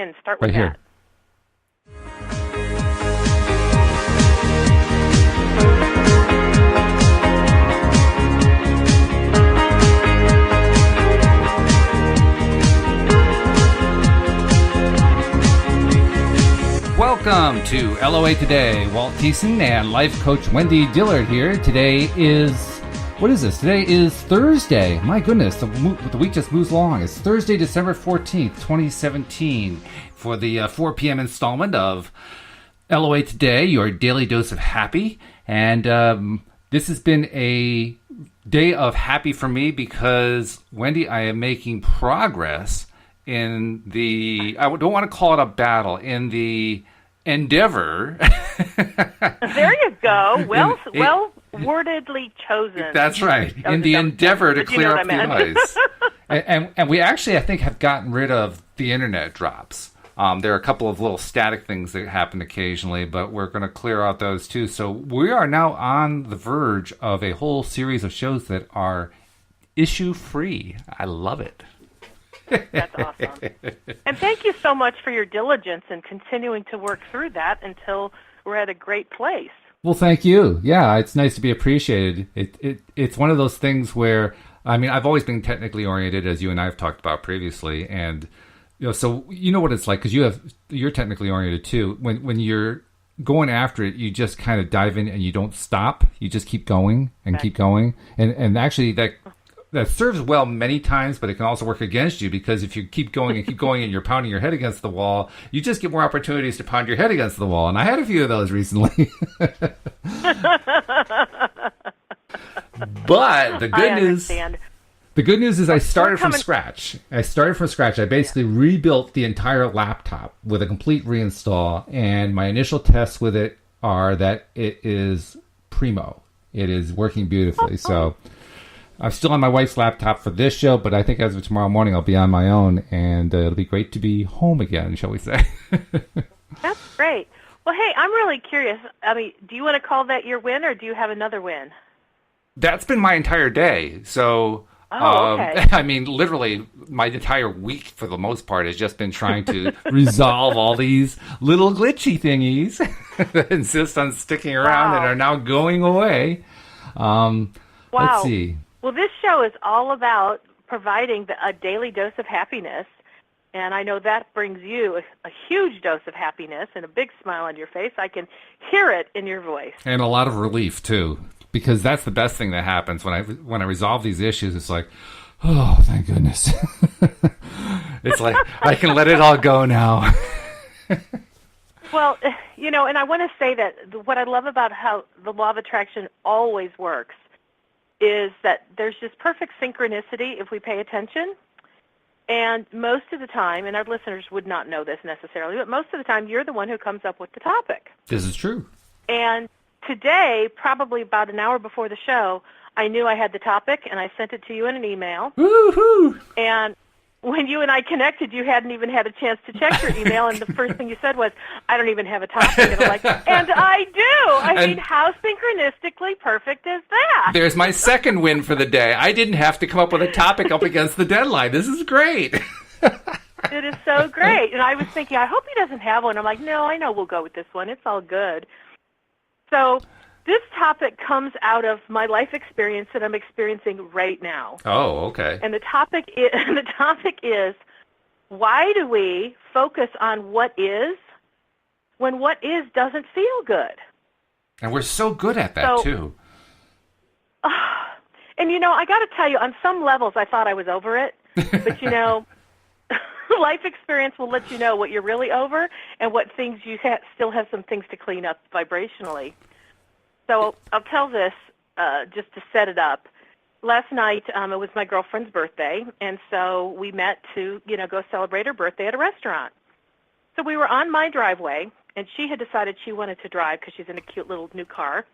And start with right here. Welcome to LOA Today. Walt Thiessen and life coach Wendy Dillard here. Today is, what is this? Today is Thursday. My goodness, the week just moves along. It's Thursday, December 14th, 2017 for the 4 p.m. installment of LOA Today, your daily dose of happy. And this has been a day of happy for me because, Wendy, I am making progress in the, I don't want to call it a battle, in the endeavor. There you go. Well wordedly chosen. That's right. In the endeavor to clear up the noise. And we actually, I think, have gotten rid of the internet drops. There are a couple of little static things that happen occasionally, but we're going to clear out those too. So we are now on the verge of a whole series of shows that are issue-free. I love it. That's awesome. And thank you so much for your diligence in continuing to work through that until we're at a great place. Well, thank you. Yeah, it's nice to be appreciated. It's one of those things where, I mean, I've always been technically oriented, as you and I have talked about previously, and so you know what it's like because you're technically oriented too. When you're going after it, you just kind of dive in and you don't stop. You just keep going and keep going, and actually that serves well many times, but it can also work against you because if you keep going and you're pounding your head against the wall, you just get more opportunities to pound your head against the wall. And I had a few of those recently. But the good news is I started from scratch. I basically rebuilt the entire laptop with a complete reinstall, and my initial tests with it are that it is primo. It is working beautifully. So I'm still on my wife's laptop for this show, but I think as of tomorrow morning, I'll be on my own, and it'll be great to be home again, shall we say. That's great. Well, hey, I'm really curious. I mean, do you want to call that your win, or do you have another win? That's been my entire day. So, okay. I mean, literally, my entire week, for the most part, has just been trying to resolve all these little glitchy thingies that insist on sticking around and are now going away. Let's see. Well, this show is all about providing a daily dose of happiness, and I know that brings you a huge dose of happiness and a big smile on your face. I can hear it in your voice. And a lot of relief, too, because that's the best thing that happens. When I resolve these issues, it's like, oh, thank goodness. It's like, I can let it all go now. Well, and I want to say that what I love about how the law of attraction always works is that there's just perfect synchronicity if we pay attention. And most of the time, and our listeners would not know this necessarily, but most of the time you're the one who comes up with the topic. This is true. And today, probably about an hour before the show, I knew I had the topic, and I sent it to you in an email. Woohoo! And when you and I connected, you hadn't even had a chance to check your email, and the first thing you said was, I don't even have a topic. And I'm like, and I do. I mean, how synchronistically perfect is that? There's my second win for the day. I didn't have to come up with a topic up against the deadline. This is great. It is so great. And I was thinking, I hope he doesn't have one. I'm like, no, I know we'll go with this one. It's all good. So this topic comes out of my life experience that I'm experiencing right now. Oh, okay. And the topic is why do we focus on what is when what is doesn't feel good? And we're so good at that, too. And, I got to tell you, on some levels, I thought I was over it. But, life experience will let you know what you're really over and what things you still have some things to clean up vibrationally. So I'll tell this just to set it up. Last night, it was my girlfriend's birthday, and so we met to, go celebrate her birthday at a restaurant. So we were on my driveway, and she had decided she wanted to drive because she's in a cute little new car.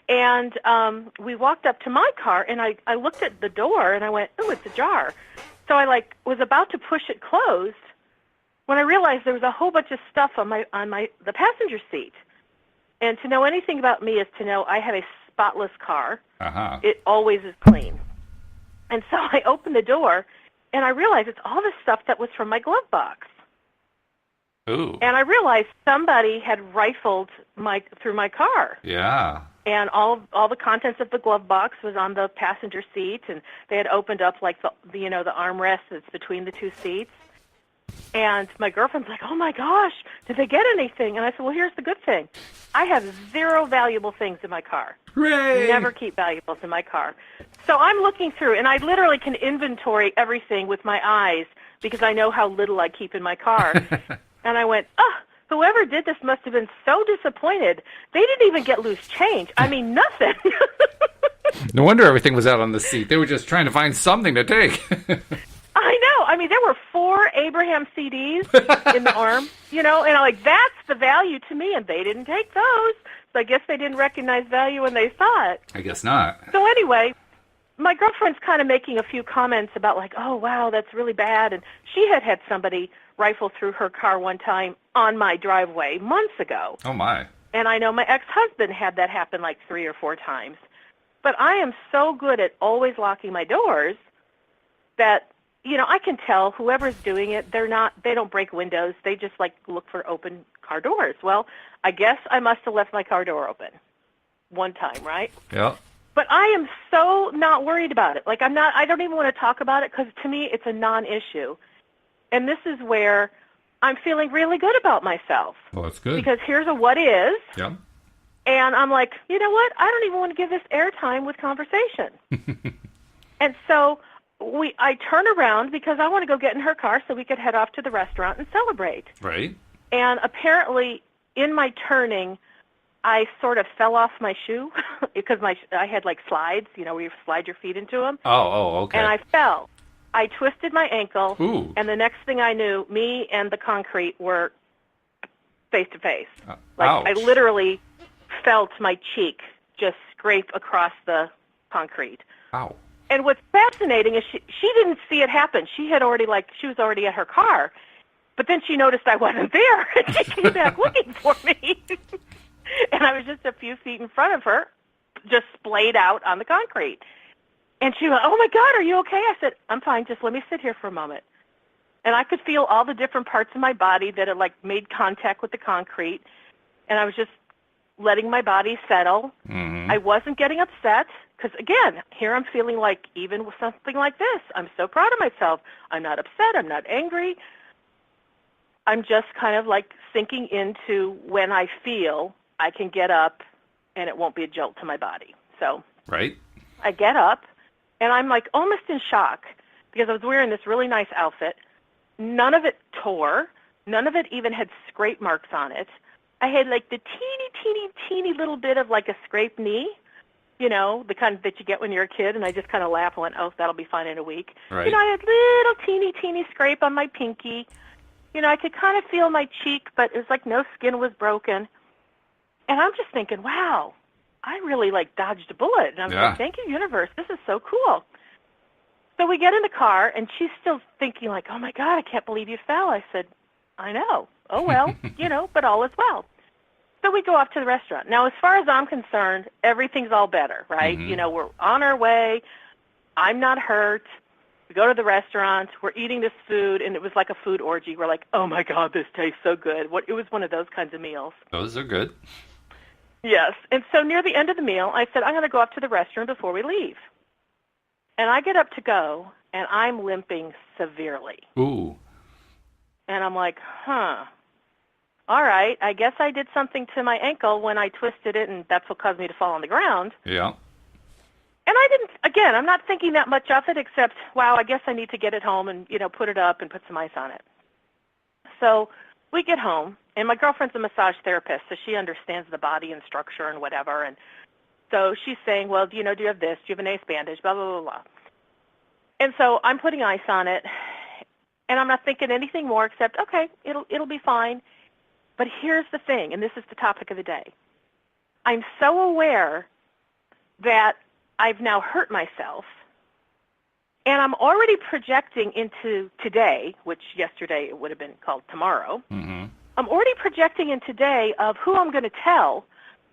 And we walked up to my car, and I looked at the door, and I went, oh, it's ajar. So I, was about to push it closed when I realized there was a whole bunch of stuff on the passenger seat. And to know anything about me is to know I have a spotless car. Uh-huh. It always is clean. And so I opened the door, and I realized it's all the stuff that was from my glove box. Ooh. And I realized somebody had rifled through my car. Yeah. And all the contents of the glove box was on the passenger seat, and they had opened up like the armrest that's between the two seats. And my girlfriend's like, "Oh my gosh, did they get anything?" And I said, "Well, here's the good thing. I have 0 valuable things in my car. Hooray! Never keep valuables in my car." So I'm looking through, and I literally can inventory everything with my eyes because I know how little I keep in my car. And I went, whoever did this must have been so disappointed. They didn't even get loose change. I mean, nothing. No wonder everything was out on the seat. They were just trying to find something to take. I know. I mean, there were 4 Abraham CDs in the arm, and I'm like, that's the value to me, and they didn't take those. So I guess they didn't recognize value when they saw it. I guess not. So anyway, my girlfriend's kind of making a few comments about like, "Oh, wow, that's really bad." And she had somebody rifle through her car one time on my driveway months ago. Oh, my. And I know my ex-husband had that happen like 3 or 4 times. But I am so good at always locking my doors that, I can tell whoever's doing it, they don't break windows. They just like look for open car doors. Well, I guess I must have left my car door open one time, right? Yeah. But I am so not worried about it. Like I don't even want to talk about it because to me it's a non-issue. And this is where I'm feeling really good about myself. Well, that's good. Because here's a what is. Yeah. And I'm like, you know what? I don't even want to give this airtime with conversation. And so I turn around because I want to go get in her car so we could head off to the restaurant and celebrate. Right. And apparently in my turning, I sort of fell off my shoe because I had like slides, where you slide your feet into them. Oh, okay. And I fell. I twisted my ankle. Ooh. And the next thing I knew, me and the concrete were face to face. Ouch. I literally felt my cheek just scrape across the concrete. Ow. And what's fascinating is she didn't see it happen. She was already at her car, but then she noticed I wasn't there, and she came back looking for me. And I was just a few feet in front of her, just splayed out on the concrete. And she went, "Oh my God, are you okay?" I said, "I'm fine. Just let me sit here for a moment." And I could feel all the different parts of my body that had like made contact with the concrete, and I was just letting my body settle. Mm-hmm. I wasn't getting upset because, again, here I'm feeling like even with something like this, I'm so proud of myself. I'm not upset. I'm not angry. I'm just kind of like sinking into when I feel I can get up and it won't be a jolt to my body. So right. I get up, and I'm like almost in shock because I was wearing this really nice outfit. None of it tore. None of it even had scrape marks on it. I had like the teeny little bit of like a scraped knee, the kind that you get when you're a kid, and I just kind of laughed and went, "Oh, that'll be fine in a week." Right. I had little teeny scrape on my pinky. I could kind of feel my cheek, but it was like no skin was broken. And I'm just thinking, wow, I really like dodged a bullet. And I'm like, thank you, universe. This is so cool. So we get in the car, and she's still thinking like, "Oh my God, I can't believe you fell." I said, "I know. Oh, well, but all is well." So we go off to the restaurant. Now, as far as I'm concerned, everything's all better, right? Mm-hmm. We're on our way. I'm not hurt. We go to the restaurant. We're eating this food, and it was like a food orgy. We're like, "Oh my God, this tastes so good." It was one of those kinds of meals. Those are good. Yes. And so near the end of the meal, I said, "I'm going to go up to the restroom before we leave." And I get up to go, and I'm limping severely. Ooh. And I'm like, all right, I guess I did something to my ankle when I twisted it, and that's what caused me to fall on the ground. Yeah. And I'm not thinking that much of it except, wow, I guess I need to get it home and, put it up and put some ice on it. So we get home, and my girlfriend's a massage therapist, so she understands the body and structure and whatever. And so she's saying, "Well, do you have this? Do you have an ace bandage? Blah, blah, blah, blah." And so I'm putting ice on it, and I'm not thinking anything more except, okay, it'll be fine. But here's the thing, and this is the topic of the day. I'm so aware that I've now hurt myself, and I'm already projecting into today, which yesterday it would have been called tomorrow. Mm-hmm. I'm already projecting in today of who I'm going to tell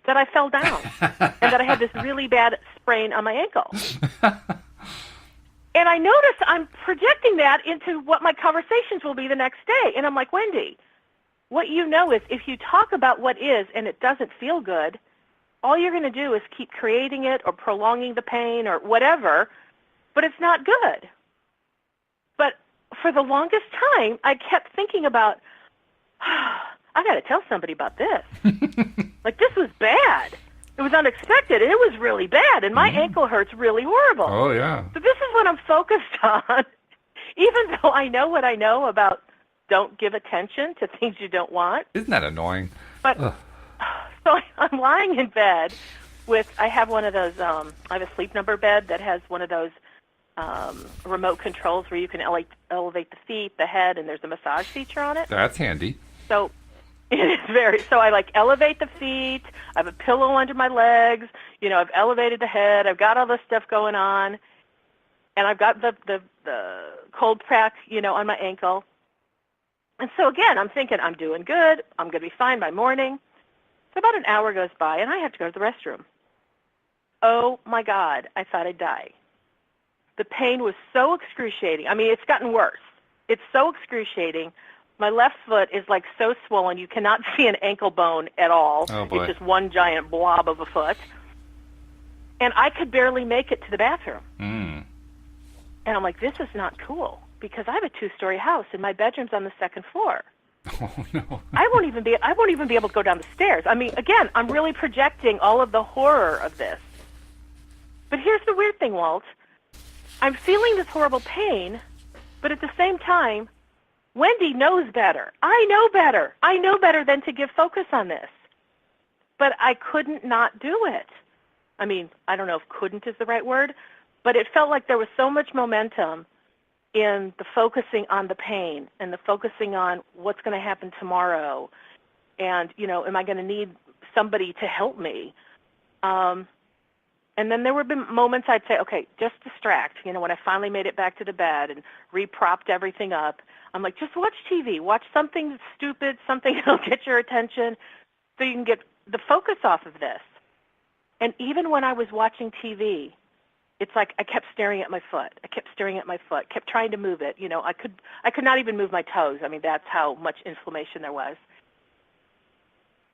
that I fell down and that I had this really bad sprain on my ankle. And I notice I'm projecting that into what my conversations will be the next day. And I'm like, "Wendy, what you know is if you talk about what is and it doesn't feel good, all you're going to do is keep creating it or prolonging the pain or whatever, but it's not good. But for the longest time, I kept thinking about, I got to tell somebody about this. Like, this was bad. It was unexpected, and it was really bad, and my ankle hurts really horrible. Oh, yeah. So this is what I'm focused on, even though I know what I know about don't give attention to things you don't want. Isn't that annoying? But so I'm lying in bed with, I have one of those, I have a Sleep Number bed that has one of those remote controls where you can elevate the feet, the head, and there's a massage feature on it. That's handy. So it is very, so I like elevate the feet, I have a pillow under my legs, I've elevated the head, I've got all this stuff going on, and I've got the cold pack, on my ankle. And so again, I'm thinking I'm doing good, I'm going to be fine by morning. So about an hour goes by, and I have to go to the restroom. Oh my God, I thought I'd die. The pain was so excruciating. I mean, it's gotten worse. It's so excruciating. My left foot is like so swollen, you cannot see an ankle bone at all. Oh, boy. It's just one giant blob of a foot. And I could barely make it to the bathroom. And I'm like, this is not cool, because I have a 2-story house and my bedroom's on the second floor. Oh, no. I won't even be able to go down the stairs. I mean, again, I'm really projecting all of the horror of this. But here's the weird thing, Walt. I'm feeling this horrible pain, but at the same time, Wendy knows better. I know better. I know better than to give focus on this. But I couldn't not do it. I mean, I don't know if couldn't is the right word, but it felt like there was so much momentum in the focusing on the pain and the focusing on what's going to happen tomorrow. And, am I going to need somebody to help me? And then there would be moments I'd say, okay, just distract. When I finally made it back to the bed and repropped everything up, I'm like, just watch TV. Watch something stupid, something that'll get your attention so you can get the focus off of this. And even when I was watching TV, it's like I kept staring at my foot. I kept staring at my foot, kept trying to move it. I could not even move my toes. I mean, that's how much inflammation there was.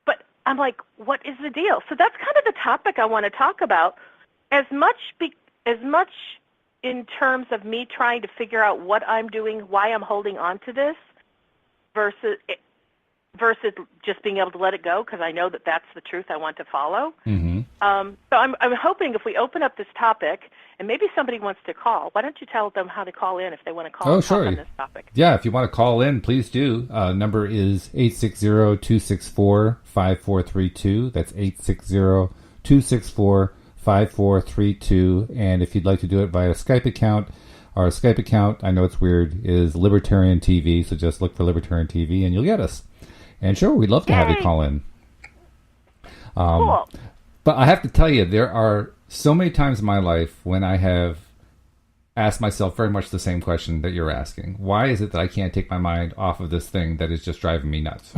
But I'm like, what is the deal? So that's kind of the topic I want to talk about. As much in terms of me trying to figure out what I'm doing, why I'm holding on to this, versus just being able to let it go, because I know that that's the truth I want to follow. So I'm hoping if we open up this topic, and maybe somebody wants to call, why don't you tell them how to call in if they want to call talk on this topic? Yeah, if you want to call in, please do. Number is 860-264-5432. That's 860-264-5432. And if you'd like to do it via Skype account, our Skype account, I know it's weird, is Libertarian TV. So just look for Libertarian TV and you'll get us. And sure, we'd love to have you call in. Cool. But I have to tell you, there are so many times in my life when I have asked myself very much the same question that you're asking. Why is it that I can't take my mind off of this thing that is just driving me nuts?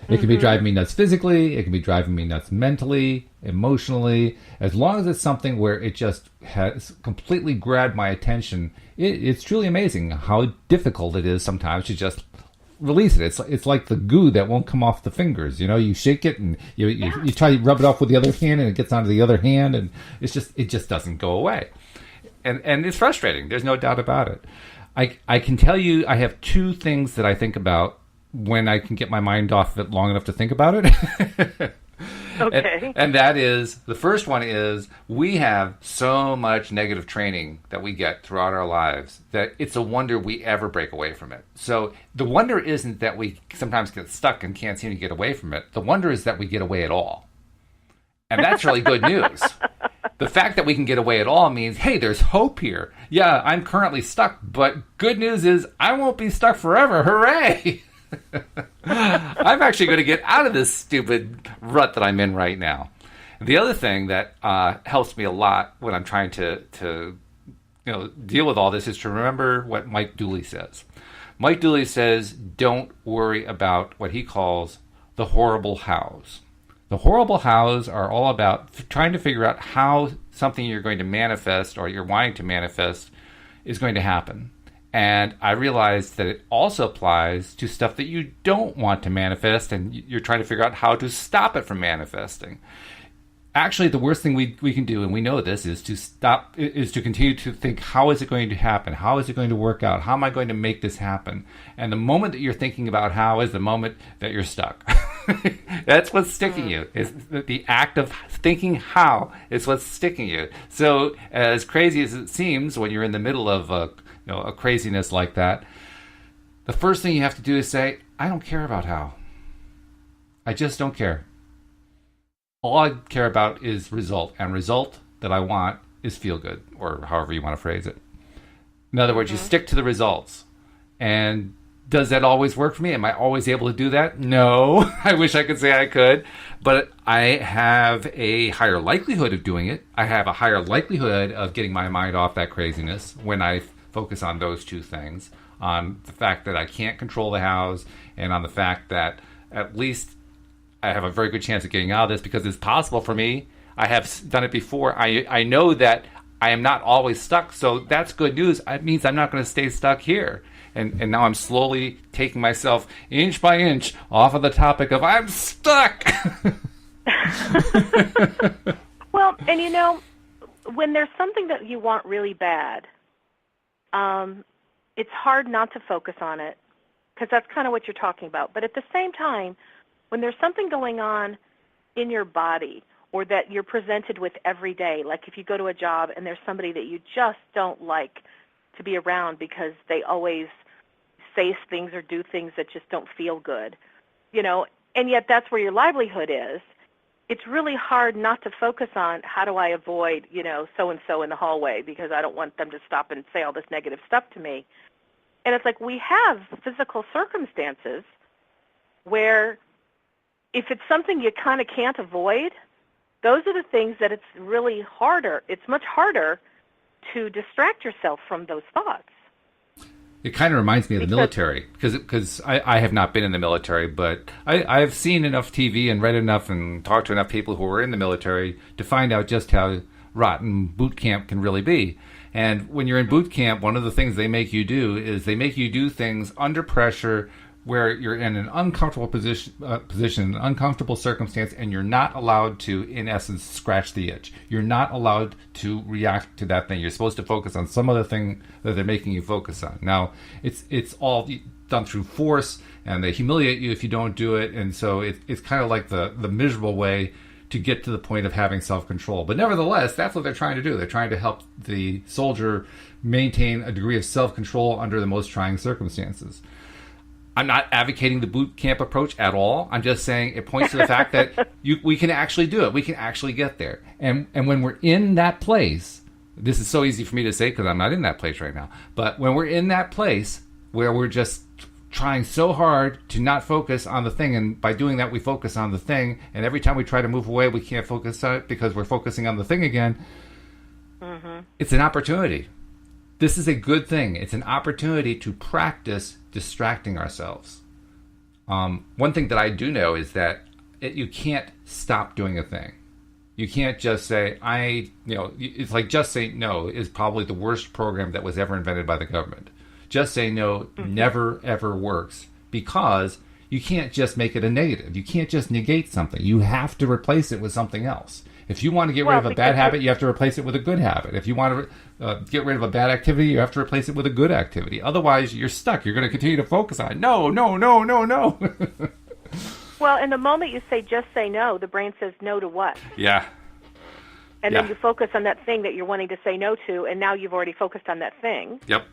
It can be driving me nuts physically. It can be driving me nuts mentally, emotionally. As long as it's something where it just has completely grabbed my attention, it's truly amazing how difficult it is sometimes to just release it. It's like the goo that won't come off the fingers. You shake it and you try to rub it off with the other hand and it gets onto the other hand and it just doesn't go away. And it's frustrating. There's no doubt about it. I can tell you I have 2 things that I think about when I can get my mind off of it long enough to think about it. Okay. And that is, the first one is, we have so much negative training that we get throughout our lives that it's a wonder we ever break away from it. So the wonder isn't that we sometimes get stuck and can't seem to get away from it. The wonder is that we get away at all. And that's really good news. The fact that we can get away at all means, hey, there's hope here. Yeah, I'm currently stuck, but good news is I won't be stuck forever. Hooray! I'm actually going to get out of this stupid rut that I'm in right now. The other thing that helps me a lot when I'm trying to deal with all this is to remember what Mike Dooley says. Mike Dooley says, don't worry about what he calls the horrible hows. The horrible hows are all about trying to figure out how something you're going to manifest or you're wanting to manifest is going to happen. And I realized that it also applies to stuff that you don't want to manifest, and you're trying to figure out how to stop it from manifesting. Actually, the worst thing we can do, and we know this, is to continue to think, how is it going to happen? How is it going to work out? How am I going to make this happen? And the moment that you're thinking about how is the moment that you're stuck. That's what's sticking you. Is the act of thinking how is what's sticking you. So as crazy as it seems when you're in the middle of a craziness like that, the first thing you have to do is say, I don't care about how. I just don't care. All I care about is result, and result that I want is feel good, or however you want to phrase it. In other words, you stick to the results. And does that always work for me? Am I always able to do that? No. I wish I could say I could, but I have a higher likelihood of doing it. I have a higher likelihood of getting my mind off that craziness when I focus on those two things, on the fact that I can't control the hows, and on the fact that at least I have a very good chance of getting out of this because it's possible for me. I have done it before. I know that I am not always stuck, so that's good news. It means I'm not going to stay stuck here. And now I'm slowly taking myself inch by inch off of the topic of I'm stuck. Well, and when there's something that you want really bad, it's hard not to focus on it because that's kind of what you're talking about. But at the same time, when there's something going on in your body or that you're presented with every day, like if you go to a job and there's somebody that you just don't like to be around because they always say things or do things that just don't feel good, and yet that's where your livelihood is, it's really hard not to focus on how do I avoid, so-and-so in the hallway because I don't want them to stop and say all this negative stuff to me. And it's like we have physical circumstances where if it's something you kind of can't avoid, those are the things that it's really harder. It's much harder to distract yourself from those thoughts. It kind of reminds me of the military because I have not been in the military, but I've seen enough TV and read enough and talked to enough people who were in the military to find out just how rotten boot camp can really be. And when you're in boot camp, one of the things they make you do is they make you do things under pressure where you're in an uncomfortable position, an uncomfortable circumstance, and you're not allowed to, in essence, scratch the itch. You're not allowed to react to that thing. You're supposed to focus on some other thing that they're making you focus on. Now, it's all done through force, and they humiliate you if you don't do it, and so it's kind of like the miserable way to get to the point of having self-control. But nevertheless, that's what they're trying to do. They're trying to help the soldier maintain a degree of self-control under the most trying circumstances. I'm not advocating the boot camp approach at all. I'm just saying it points to the fact that we can actually do it. We can actually get there. And when we're in that place, this is so easy for me to say because I'm not in that place right now, but when we're in that place where we're just trying so hard to not focus on the thing, and by doing that we focus on the thing, and every time we try to move away we can't focus on it because we're focusing on the thing again, It's an opportunity. This is a good thing. It's an opportunity to practice distracting ourselves. One thing that I do know is that you can't stop doing a thing. You can't just say, it's like Just Say No is probably the worst program that was ever invented by the government. Just Say No never, ever works because you can't just make it a negative. You can't just negate something. You have to replace it with something else. If you want to get rid of a bad habit, you have to replace it with a good habit. If you want to get rid of a bad activity, you have to replace it with a good activity. Otherwise, you're stuck. You're going to continue to focus on it. No. Well, and the moment you say just say no, the brain says no to what? Yeah. And then you focus on that thing that you're wanting to say no to, and now you've already focused on that thing. Yep.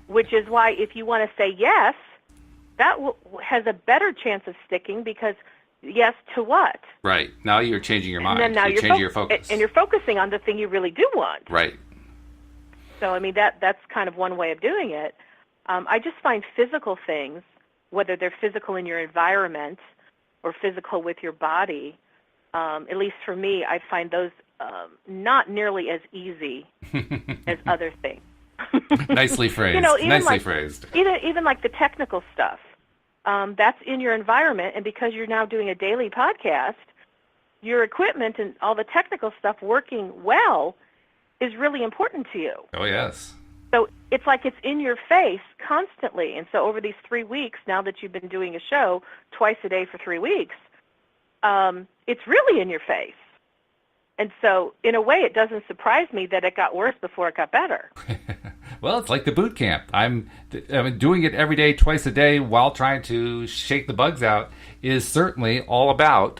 Which is why if you want to say yes, that has a better chance of sticking because yes to what? Right. Now you're changing your mind. And then now you're changing your focus. And you're focusing on the thing you really do want. Right. So, I mean, that's kind of one way of doing it. I just find physical things, whether they're physical in your environment or physical with your body, at least for me, I find those not nearly as easy as other things. Nicely phrased. Nicely phrased. Even like the technical stuff. That's in your environment, and because you're now doing a daily podcast, your equipment and all the technical stuff working well is really important to you. Oh, yes. So it's like it's in your face constantly. And so over these 3 weeks, now that you've been doing a show twice a day for 3 weeks, it's really in your face. And so in a way, it doesn't surprise me that it got worse before it got better. Well, it's like the boot camp. I'm doing it every day, twice a day, while trying to shake the bugs out is certainly all about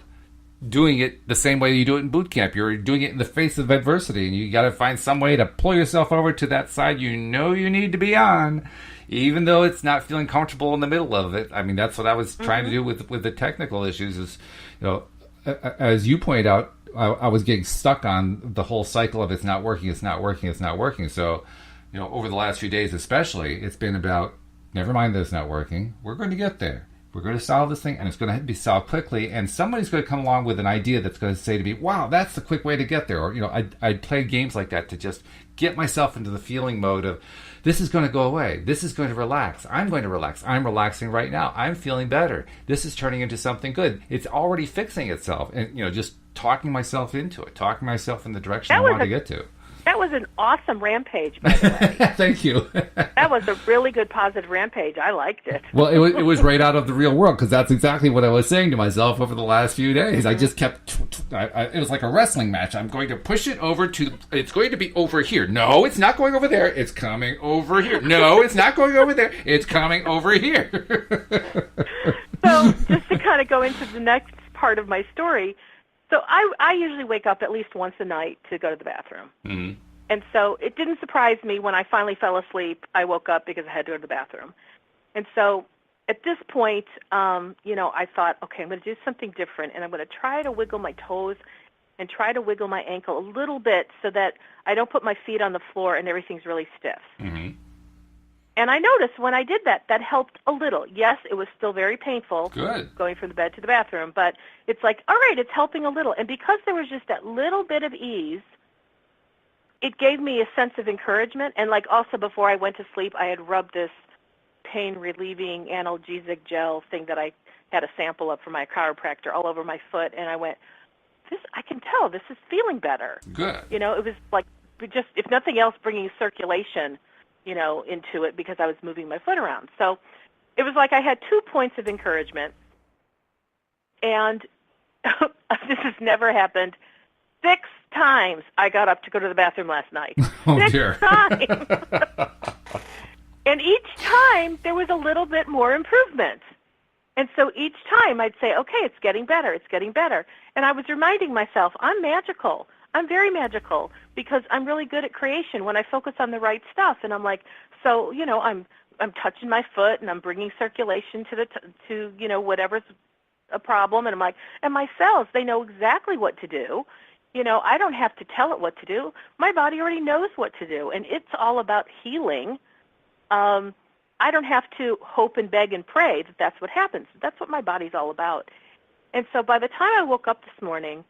doing it the same way you do it in boot camp. You're doing it in the face of adversity, and you got to find some way to pull yourself over to that side you know you need to be on, even though it's not feeling comfortable in the middle of it. I mean, that's what I was trying to do with the technical issues. Is, you know, as you pointed out, I was getting stuck on the whole cycle of it's not working. So, you know, over the last few days especially, it's been about, never mind that it's not working. We're going to get there. We're going to solve this thing, and it's going to be solved quickly, and somebody's going to come along with an idea that's going to say to me, wow, that's the quick way to get there. Or, you know, I'd play games like that to just get myself into the feeling mode of, this is going to go away. This is going to relax. I'm going to relax. I'm relaxing right now. I'm feeling better. This is turning into something good. It's already fixing itself. And, you know, just talking myself into it, talking myself in the direction I want to get to. That was an awesome rampage, by the way. Thank you. That was a really good positive rampage. I liked it. Well, it was right out of the real world, because that's exactly what I was saying to myself over the last few days. Mm-hmm. I just kept, it was like a wrestling match. I'm going to push it over to, it's going to be over here. No, it's not going over there. It's coming over here. No, it's not going over there. It's coming over here. So just to kind of go into the next part of my story, so I usually wake up at least once a night to go to the bathroom. Mm-hmm. And so it didn't surprise me when I finally fell asleep. I woke up because I had to go to the bathroom. And so at this point, you know, I thought, okay, I'm going to do something different, and I'm going to try to wiggle my toes and try to wiggle my ankle a little bit so that I don't put my feet on the floor and everything's really stiff. Mm-hmm. And I noticed when I did that, that helped a little. Yes, it was still very painful going from the bed to the bathroom, but it's like, all right, it's helping a little. And because there was just that little bit of ease, it gave me a sense of encouragement. And like also before I went to sleep, I had rubbed this pain-relieving analgesic gel thing that I had a sample of from my chiropractor all over my foot. And I went, I can tell this is feeling better. Good. You know, it was like just, if nothing else, bringing circulation, you know, into it because I was moving my foot around. So it was like I had 2 points of encouragement. And this has never happened. 6 times I got up to go to the bathroom last night. Oh, 6 dear. times. And each time there was a little bit more improvement. And so each time I'd say, okay, it's getting better, it's getting better. And I was reminding myself, I'm magical. I'm very magical because I'm really good at creation when I focus on the right stuff. And I'm like, so, you know, I'm touching my foot and I'm bringing circulation to you know, whatever's a problem. And I'm like, and my cells, they know exactly what to do. You know, I don't have to tell it what to do. My body already knows what to do. And it's all about healing. I don't have to hope and beg and pray that that's what happens. That's what my body's all about. And so by the time I woke up this morning,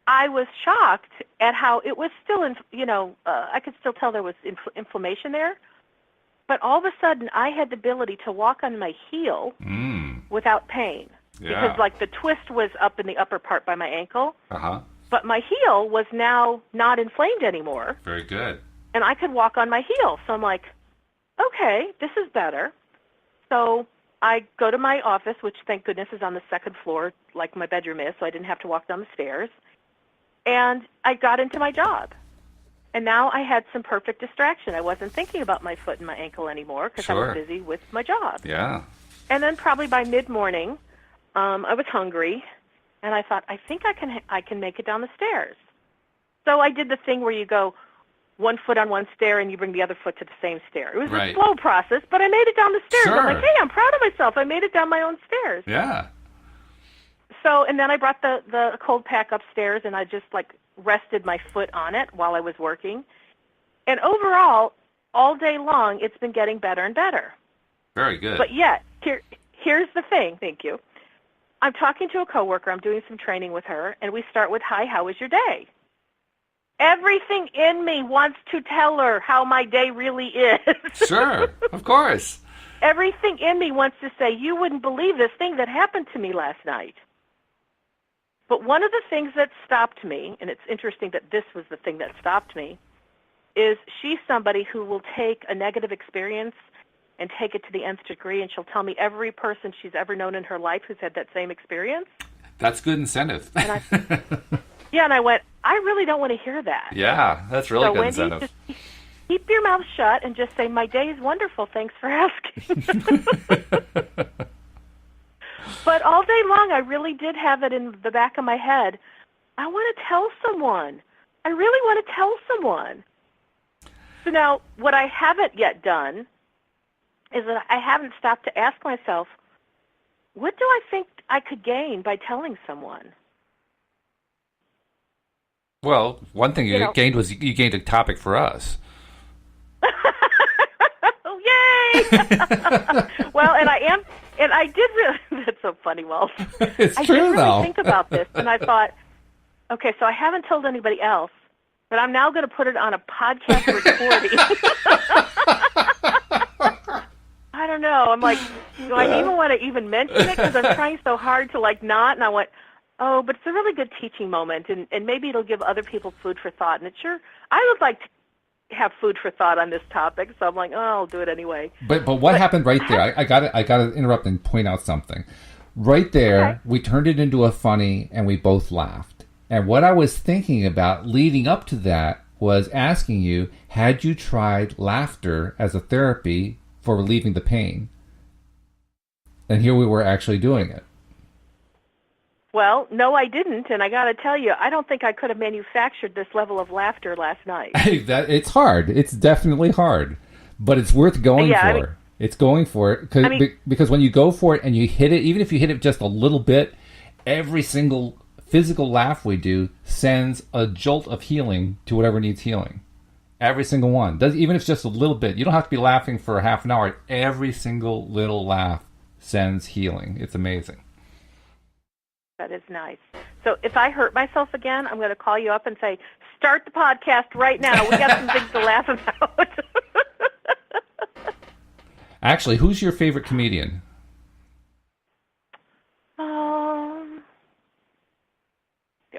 I was shocked at how it was still, I could still tell there was inflammation there. But all of a sudden, I had the ability to walk on my heel without pain. Yeah. Because, like, the twist was up in the upper part by my ankle. Uh-huh. But my heel was now not inflamed anymore. Very good. And I could walk on my heel. So I'm like, okay, this is better. So I go to my office, which, thank goodness, is on the second floor, like my bedroom is, so I didn't have to walk down the stairs. And I got into my job. And now I had some perfect distraction. I wasn't thinking about my foot and my ankle anymore because I was busy with my job. Yeah. And then probably by mid-morning, I was hungry, and I thought, I think I can make it down the stairs. So I did the thing where you go one foot on one stair and you bring the other foot to the same stair. It was a slow process, but I made it down the stairs. Sure. I'm like, hey, I'm proud of myself. I made it down my own stairs. Yeah. So, and then I brought the cold pack upstairs, and I just, like, rested my foot on it while I was working. And overall, all day long, it's been getting better and better. Very good. But yet, here's the thing. Thank you. I'm talking to a coworker. I'm doing some training with her, and we start with, hi, how was your day? Everything in me wants to tell her how my day really is. Sure, of course. Everything in me wants to say, you wouldn't believe this thing that happened to me last night. But one of the things that stopped me, and it's interesting that this was the thing that stopped me, is she's somebody who will take a negative experience and take it to the nth degree, and she'll tell me every person she's ever known in her life who's had that same experience. That's good incentive. And and I went, I really don't want to hear that. Yeah, that's really good Wendy, incentive. Just keep your mouth shut and just say, my day is wonderful, thanks for asking. But all day long, I really did have it in the back of my head. I want to tell someone. I really want to tell someone. So now, what I haven't yet done is that I haven't stopped to ask myself, what do I think I could gain by telling someone? Well, one thing you gained was you gained a topic for us. Oh, yay! Well, and I did really, that's so funny, Walt. It's I true, did really though. think about this, and I thought, okay, so I haven't told anybody else, but I'm now going to put it on a podcast recording. I don't know. I'm like, do I even want to even mention it? Because I'm trying so hard to, not, and I went, oh, but it's a really good teaching moment, and maybe it'll give other people food for thought. And I would like to have food for thought on this topic, so I'm like, oh, I'll do it anyway. But what happened right there? I got to interrupt and point out something. Right there, okay. We turned it into a funny, and we both laughed. And what I was thinking about leading up to that was asking you, had you tried laughter as a therapy for relieving the pain? And here we were actually doing it. Well, no, I didn't, and I got to tell you, I don't think I could have manufactured this level of laughter last night. It's hard. It's definitely hard, but it's worth going for. It's going for it because when you go for it and you hit it, even if you hit it just a little bit, every single physical laugh we do sends a jolt of healing to whatever needs healing. Every single one. Even if it's just a little bit. You don't have to be laughing for a half an hour. Every single little laugh sends healing. It's amazing. That is nice. So if I hurt myself again, I'm going to call you up and say, start the podcast right now. We got some things to laugh about. Actually, who's your favorite comedian? The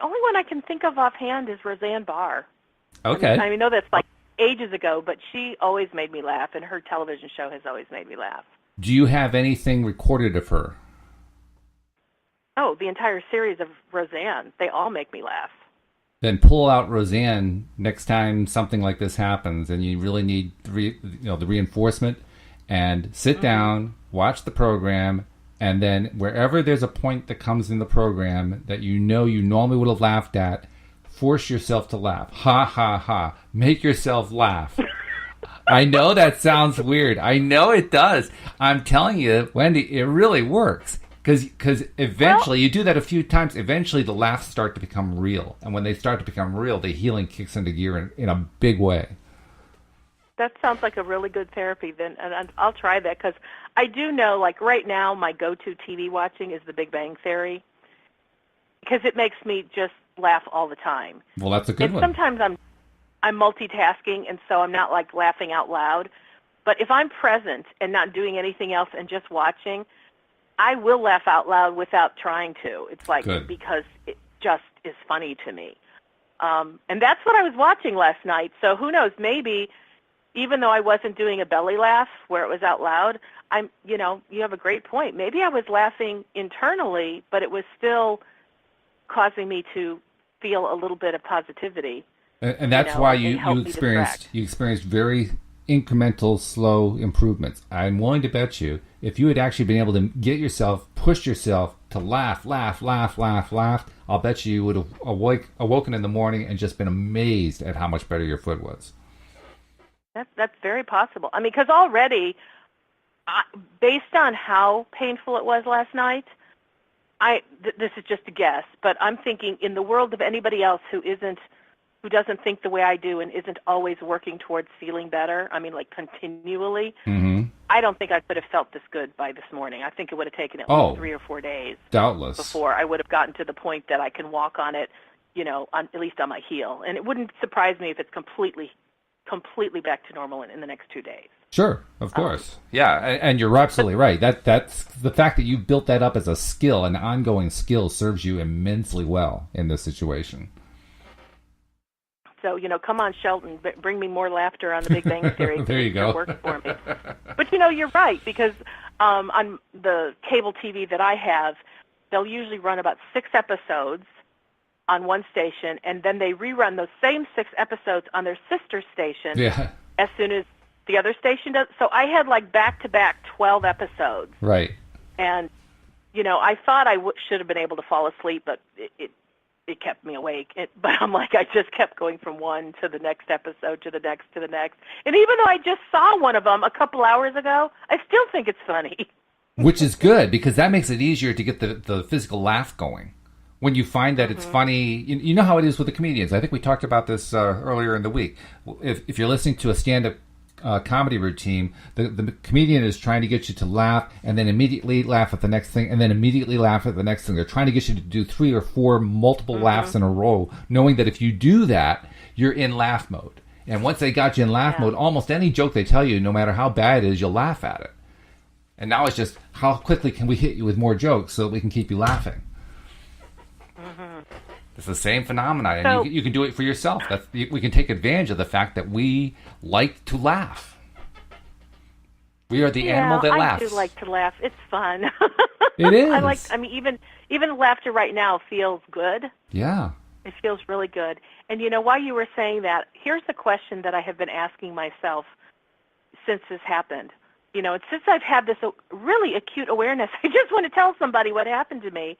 only one I can think of offhand is Roseanne Barr. Okay. I know that's like ages ago, but she always made me laugh, and her television show has always made me laugh. Do you have anything recorded of her? Oh, the entire series of Roseanne. They all make me laugh. Then pull out Roseanne next time something like this happens and you really need the reinforcement, and sit down, watch the program, and then wherever there's a point that comes in the program that you normally would have laughed at, force yourself to laugh. Ha, ha, ha. Make yourself laugh. I know that sounds weird. I know it does. I'm telling you, Wendy, it really works. Because eventually, you do that a few times, eventually the laughs start to become real. And when they start to become real, the healing kicks into gear in a big way. That sounds like a really good therapy, then, and I'll try that, because I do know, like right now, my go-to TV watching is The Big Bang Theory, because it makes me just laugh all the time. Well, that's a good one. Sometimes I'm multitasking, and so I'm not like laughing out loud. But if I'm present and not doing anything else and just watching, I will laugh out loud without trying to. It's like because it just is funny to me. And that's what I was watching last night. So who knows, maybe even though I wasn't doing a belly laugh where it was out loud, you have a great point. Maybe I was laughing internally, but it was still causing me to feel a little bit of positivity. And that's why you experienced very incremental, slow improvements. I'm willing to bet you, if you had actually been able to push yourself to laugh, I'll bet you would have awoken in the morning and just been amazed at how much better your foot was. That's very possible. I mean, because already, based on how painful it was last night, this is just a guess, but I'm thinking in the world of anybody else who doesn't think the way I do and isn't always working towards feeling better, I mean, like continually, I don't think I could have felt this good by this morning. I think it would have taken at least 3 or 4 days. Doubtless. Before I would have gotten to the point that I can walk on it, at least on my heel. And it wouldn't surprise me if it's completely back to normal in the next 2 days. Sure, of course. Yeah, and you're absolutely right. That's the fact that you built that up as a skill, an ongoing skill, serves you immensely well in this situation. So, come on, Shelton, bring me more laughter on the Big Bang Theory. There you go. It works for me. But, you're right, because on the cable TV that I have, they'll usually run about 6 episodes on one station, and then they rerun those same 6 episodes on their sister station as soon as the other station does. So I had back-to-back 12 episodes. Right. And, I thought I should have been able to fall asleep, but it kept me awake. But I'm I just kept going from one to the next episode, to the next, to the next. And even though I just saw one of them a couple hours ago, I still think it's funny. Which is good, because that makes it easier to get the physical laugh going. When you find that it's funny, you know how it is with the comedians. I think we talked about this earlier in the week. If you're listening to a stand-up comedy routine, the comedian is trying to get you to laugh and then immediately laugh at the next thing and then immediately laugh at the next thing. They're trying to get you to do 3 or 4 multiple laughs in a row, knowing that if you do that, you're in laugh mode. And once they got you in laugh mode, almost any joke they tell you, no matter how bad it is, you'll laugh at it. And now it's just, how quickly can we hit you with more jokes so that we can keep you laughing? It's the same phenomenon, and you can do it for yourself. We can take advantage of the fact that we like to laugh. We are the animal that laughs. I do like to laugh. It's fun. It is. Even laughter right now feels good. Yeah. It feels really good. And while you were saying that, here's the question that I have been asking myself since this happened. And since I've had this really acute awareness, I just want to tell somebody what happened to me.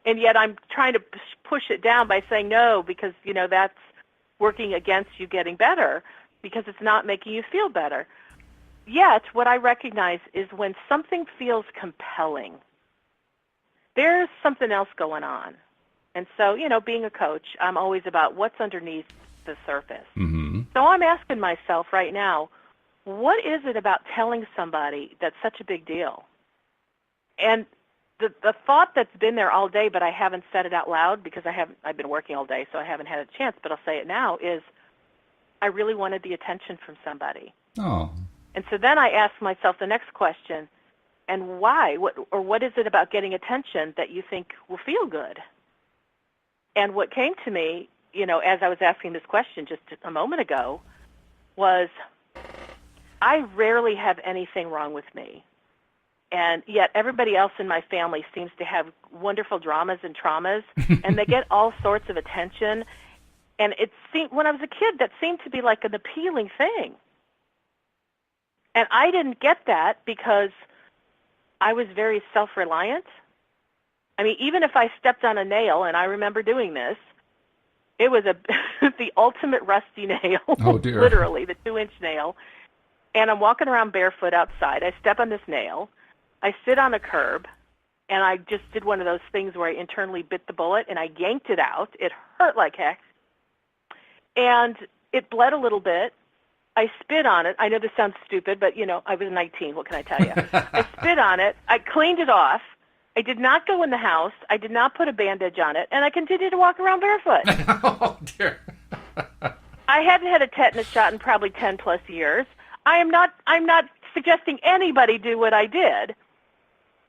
And yet I'm trying to push it down by saying no, because, that's working against you getting better, because it's not making you feel better. Yet what I recognize is when something feels compelling, there's something else going on. And so, being a coach, I'm always about what's underneath the surface. Mm-hmm. So I'm asking myself right now, what is it about telling somebody that's such a big deal? And the thought that's been there all day, but I haven't said it out loud because I've been working all day, so I haven't had a chance, but I'll say it now, is I really wanted the attention from somebody. Oh. And so then I asked myself the next question, and why? What is it about getting attention that you think will feel good? And what came to me, as I was asking this question just a moment ago, was I rarely have anything wrong with me. And yet everybody else in my family seems to have wonderful dramas and traumas, and they get all sorts of attention. And it seemed, when I was a kid, that seemed to be like an appealing thing. And I didn't get that because I was very self-reliant. I mean, even if I stepped on a nail, and I remember doing this, it was the ultimate rusty nail, oh, dear. Literally, the 2-inch nail. And I'm walking around barefoot outside. I step on this nail. I sit on a curb, and I just did one of those things where I internally bit the bullet, and I yanked it out. It hurt like heck. And it bled a little bit. I spit on it. I know this sounds stupid, but, I was 19. What can I tell you? I spit on it. I cleaned it off. I did not go in the house. I did not put a bandage on it, and I continued to walk around barefoot. Oh, dear. I hadn't had a tetanus shot in probably 10-plus years. I'm not suggesting anybody do what I did.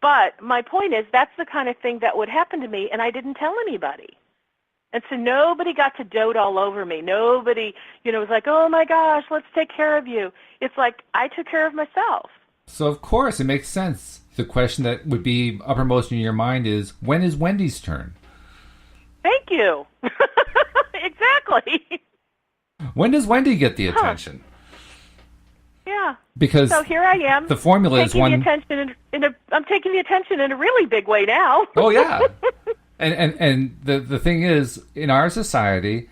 But my point is, that's the kind of thing that would happen to me, and I didn't tell anybody. And so nobody got to dote all over me. Nobody, was like, oh, my gosh, let's take care of you. It's like I took care of myself. So, of course, it makes sense. The question that would be uppermost in your mind is, when is Wendy's turn? Thank you. Exactly. When does Wendy get the attention? Yeah. Because so here I am. The formula is one. I'm taking the attention in a really big way now. Oh yeah. And the thing is, in our society,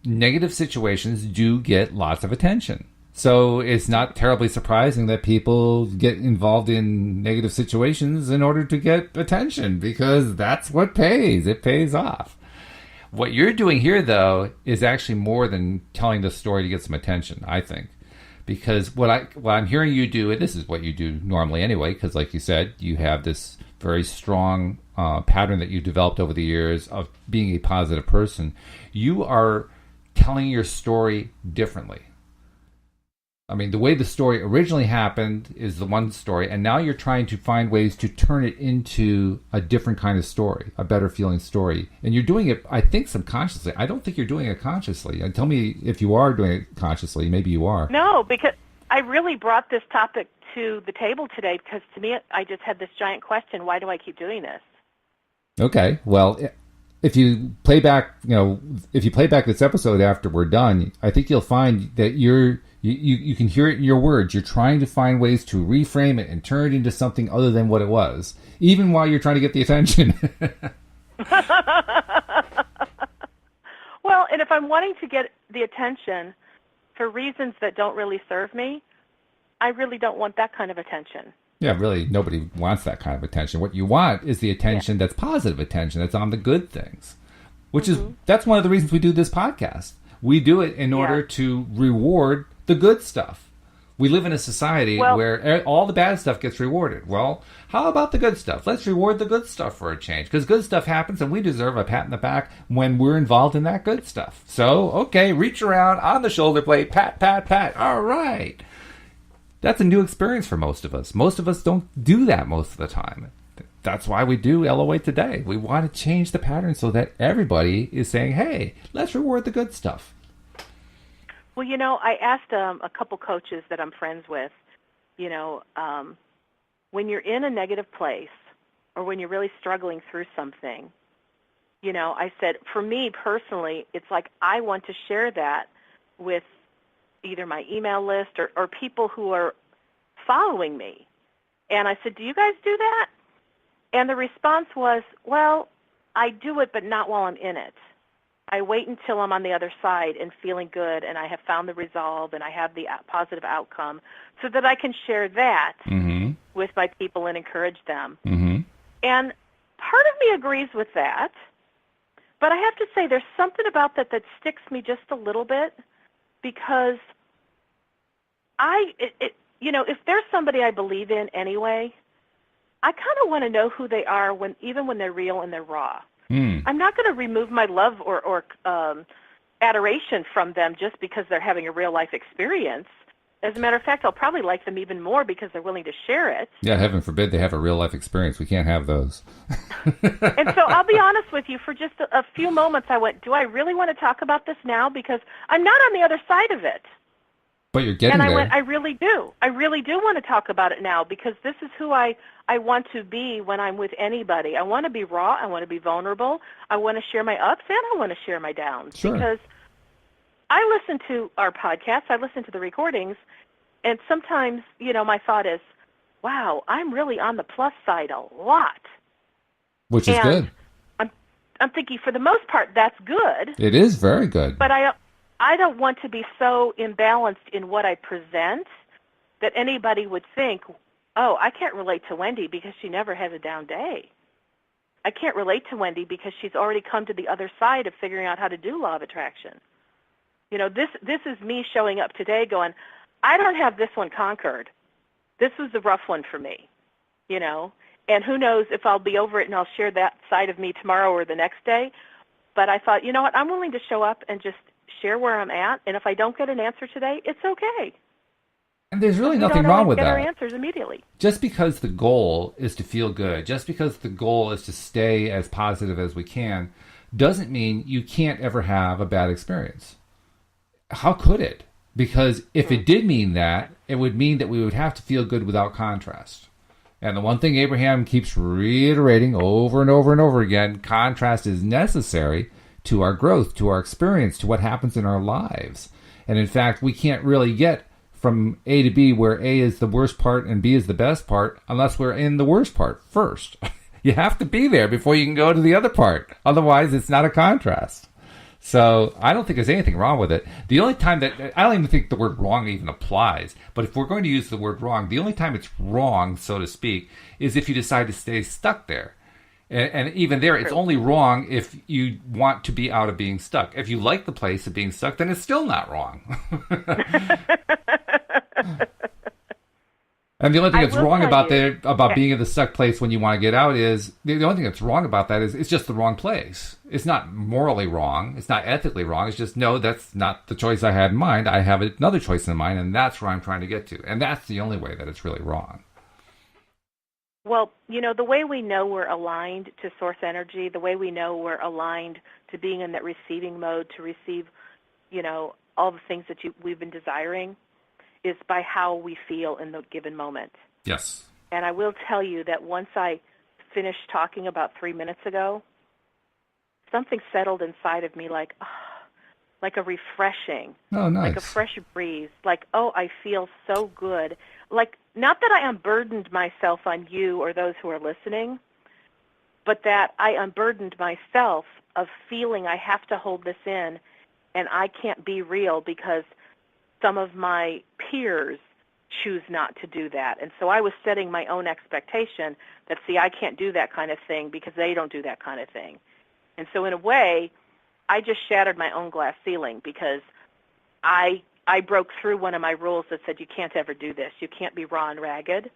negative situations do get lots of attention. So it's not terribly surprising that people get involved in negative situations in order to get attention, because that's what pays. It pays off. What you're doing here, though, is actually more than telling the story to get some attention, I think. Because what I'm hearing you do, and this is what you do normally anyway, because like you said, you have this very strong pattern that you developed over the years of being a positive person. You are telling your story differently. I mean, the way the story originally happened is the one story, and now you're trying to find ways to turn it into a different kind of story, a better feeling story. And you're doing it, I think, subconsciously. I don't think you're doing it consciously. And tell me if you are doing it consciously. Maybe you are. No, because I really brought this topic to the table today because to me, I just had this giant question, why do I keep doing this? Okay, well, if you play back, this episode after we're done, I think you'll find that you can hear it in your words. You're trying to find ways to reframe it and turn it into something other than what it was, even while you're trying to get the attention. Well, and if I'm wanting to get the attention for reasons that don't really serve me, I really don't want that kind of attention. Yeah, really, nobody wants that kind of attention. What you want is the attention that's positive attention, that's on the good things, which is, that's one of the reasons we do this podcast. We do it in order to reward the good stuff. We live in a society where all the bad stuff gets rewarded. Well, how about the good stuff? Let's reward the good stuff for a change, because good stuff happens and we deserve a pat in the back when we're involved in that good stuff. So, okay, reach around on the shoulder blade, pat, pat, pat. All right. That's a new experience for most of us. Most of us don't do that most of the time. That's why we do LOA Today. We want to change the pattern so that everybody is saying, hey, let's reward the good stuff. Well, I asked a couple coaches that I'm friends with, when you're in a negative place or when you're really struggling through something, I said, for me personally, it's like I want to share that with either my email list or people who are following me. And I said, do you guys do that? And the response was, well, I do it, but not while I'm in it. I wait until I'm on the other side and feeling good and I have found the resolve and I have the positive outcome so that I can share that with my people and encourage them. And part of me agrees with that, but I have to say there's something about that sticks me just a little bit. Because if there's somebody I believe in anyway, I kind of want to know who they are even when they're real and they're raw. I'm not going to remove my love or adoration from them just because they're having a real life experience. As a matter of fact, I'll probably like them even more because they're willing to share it. Yeah, heaven forbid they have a real life experience. We can't have those. And so I'll be honest with you, for just a few moments I went, do I really want to talk about this now? Because I'm not on the other side of it. But you're getting there. And I went, I really do. I really do want to talk about it now because this is who I want to be when I'm with anybody. I want to be raw. I want to be vulnerable. I want to share my ups and I want to share my downs. Sure. Because I listen to our podcasts, I listen to the recordings, and sometimes, my thought is, wow, I'm really on the plus side a lot. Which is good. I'm thinking for the most part that's good. It is very good. But I don't want to be so imbalanced in what I present that anybody would think, oh, I can't relate to Wendy because she never has a down day. I can't relate to Wendy because she's already come to the other side of figuring out how to do law of attraction. This is me showing up today going, I don't have this one conquered. This was the rough one for me, and who knows if I'll be over it and I'll share that side of me tomorrow or the next day. But I thought, you know what, I'm willing to show up and just share where I'm at, and if I don't get an answer today, it's okay. And there's really nothing wrong with that. We don't always get our answers immediately. Just because the goal is to feel good, just because the goal is to stay as positive as we can, doesn't mean you can't ever have a bad experience. How could it? Because if it did mean that, it would mean that we would have to feel good without contrast. And the one thing Abraham keeps reiterating over and over and over again, contrast is necessary to our growth, to our experience, to what happens in our lives. And in fact, we can't really get from A to B where A is the worst part and B is the best part unless we're in the worst part first. You have to be there before you can go to the other part. Otherwise, it's not a contrast. So I don't think there's anything wrong with it. The only time that, I don't even think the word wrong even applies, but if we're going to use the word wrong, the only time it's wrong, so to speak, is if you decide to stay stuck there. And even there, it's only wrong if you want to be out of being stuck. If you like the place of being stuck, then it's still not wrong. And the only thing I that's will wrong tell about you- being in the stuck place when you want to get out is the only thing that's wrong about that is it's just the wrong place. It's not morally wrong. It's not ethically wrong. It's just, no, that's not the choice I had in mind. I have another choice in mind, and that's where I'm trying to get to. And that's the only way that it's really wrong. Well, the way we know we're aligned to source energy, the way we know we're aligned to being in that receiving mode to receive, all the things that we've been desiring, is by how we feel in the given moment. Yes. And I will tell you that once I finished talking about 3 minutes ago, something settled inside of me like a refreshing, Oh, nice. like a fresh breeze, like, oh, I feel so good. Like, not that I unburdened myself on you or those who are listening, but that I unburdened myself of feeling I have to hold this in and I can't be real because some of my peers choose not to do that. And so I was setting my own expectation that, see, I can't do that kind of thing because they don't do that kind of thing. And so in a way, I just shattered my own glass ceiling because I broke through one of my rules that said you can't ever do this. You can't be raw and ragged,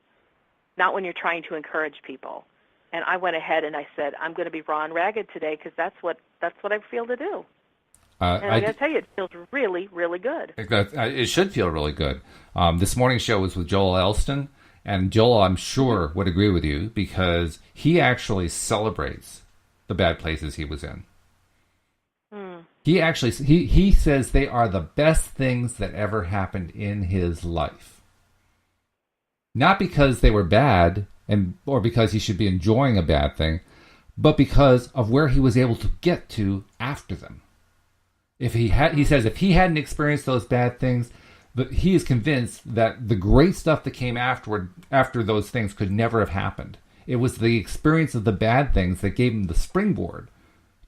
not when you're trying to encourage people. And I went ahead and I said, I'm going to be raw and ragged today because that's what I feel to do. And I got to tell you, it feels really, really good. It should feel really good. This morning's show was with Joel Elston, and Joel, I'm sure, would agree with you because he actually celebrates the bad places he was in. He actually he says they are the best things that ever happened in his life. Not because they were bad or because he should be enjoying a bad thing, but because of where he was able to get to after them. He says if he hadn't experienced those bad things, but he is convinced that the great stuff that came after those things could never have happened. It was the experience of the bad things that gave him the springboard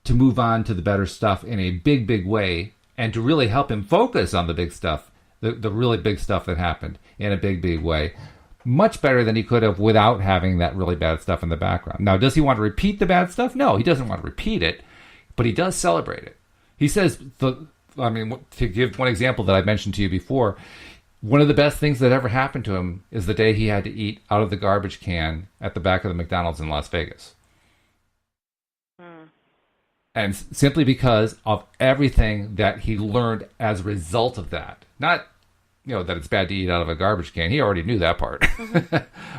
to move on to the better stuff in a big, big way and to really help him focus on the big stuff, the really big stuff that happened in a big, big way. Much better than he could have without having that really bad stuff in the background. Now, does he want to repeat the bad stuff? No, he doesn't want to repeat it, but he does celebrate it. He says, to give one example that I mentioned to you before, one of the best things that ever happened to him is the day he had to eat out of the garbage can at the back of the McDonald's in Las Vegas. And simply because of everything that he learned as a result of that. Not, that it's bad to eat out of a garbage can. He already knew that part.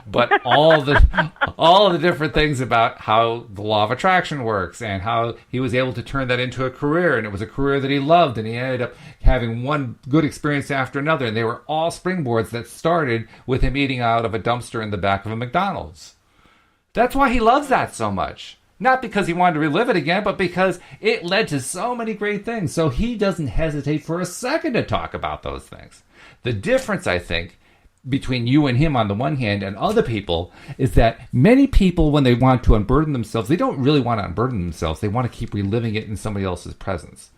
But all the different things about how the law of attraction works and how he was able to turn that into a career. And it was a career that he loved. And he ended up having one good experience after another. And they were all springboards that started with him eating out of a dumpster in the back of a McDonald's. That's why he loves that so much. Not because he wanted to relive it again, but because it led to so many great things. So he doesn't hesitate for a second to talk about those things. The difference, I think, between you and him on the one hand and other people is that many people, when they want to unburden themselves, they don't really want to unburden themselves. They want to keep reliving it in somebody else's presence.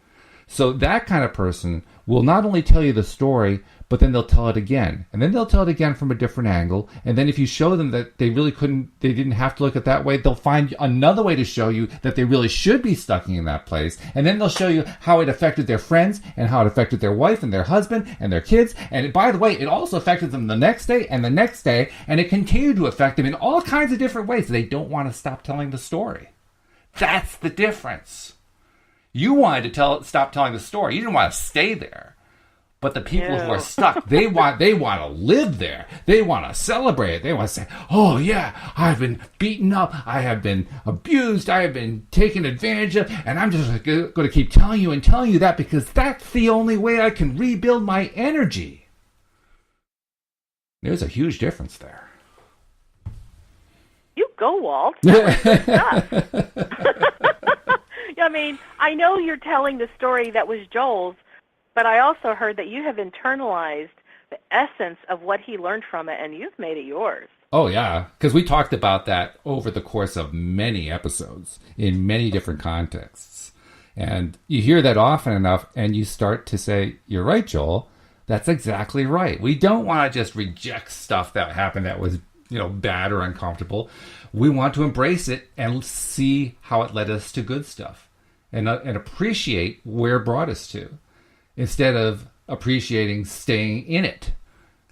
So that kind of person will not only tell you the story, but then they'll tell it again. And then they'll tell it again from a different angle. And then if you show them that they didn't have to look at that way, they'll find another way to show you that they really should be stuck in that place. And then they'll show you how it affected their friends and how it affected their wife and their husband and their kids. And by the way, it also affected them the next day and the next day. And it continued to affect them in all kinds of different ways. They don't want to stop telling the story. That's the difference. You wanted to stop telling the story. You didn't want to stay there. But the people who are stuck, they want to live there. They want to celebrate it. They want to say, oh yeah, I've been beaten up. I have been abused. I have been taken advantage of. And I'm just going to keep telling you that because that's the only way I can rebuild my energy. There's a huge difference there. You go, Walt. I mean, I know you're telling the story that was Joel's, but I also heard that you have internalized the essence of what he learned from it, and you've made it yours. Oh, yeah, because we talked about that over the course of many episodes in many different contexts. And you hear that often enough, and you start to say, you're right, Joel, that's exactly right. We don't want to just reject stuff that happened that was, bad or uncomfortable. We want to embrace it and see how it led us to good stuff and appreciate where it brought us to, instead of appreciating staying in it.